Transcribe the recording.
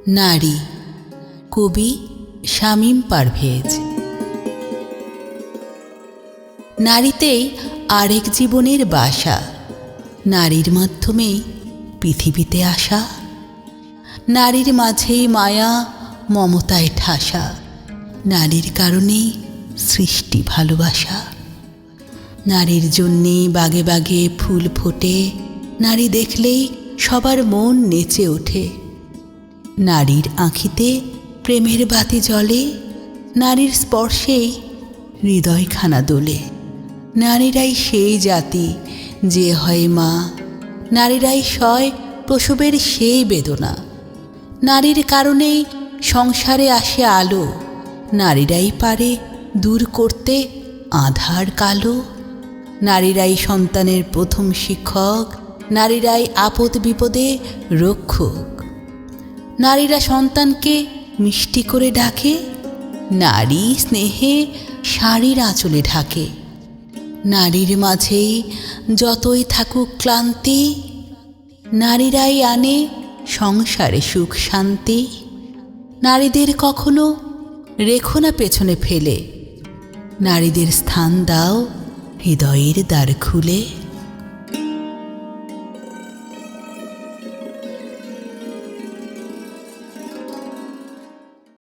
নারী, কবি শামীম পারভেজ। নারীতেই আরেক জীবনের বাসা, নারীর মাধ্যমেই পৃথিবীতে আসা। নারীর মাঝেই মায়া মমতায় ঠাসা, নারীর কারণেই সৃষ্টি ভালোবাসা। নারীর জন্যেই বাগে বাগে ফুল ফোটে, নারী দেখলেই সবার মন নেচে ওঠে। নারীর আঁখিতে প্রেমের বাতি জ্বলে, নারীর স্পর্শেই হৃদয়খানা দোলে। নারীরাই সেই জাতি যে হয় মা, নারীরাই সয় প্রসবের সেই বেদনা। নারীর কারণেই সংসারে আসে আলো, নারীরাই পারে দূর করতে আঁধার কালো। নারীরাই সন্তানের প্রথম শিক্ষক, নারীরাই আপদ বিপদে রক্ষক। নারীরা সন্তানকে মিষ্টি করে ডাকে, নারী স্নেহে শাড়ির আঁচলে ঢাকে। নারীর মাঝেই যতই থাকুক ক্লান্তি, নারীরাই আনে সংসারে সুখ শান্তি। নারীদের কখনো রেখো না পেছনে ফেলে, নারীদের স্থান দাও হৃদয়ের দ্বার খুলে।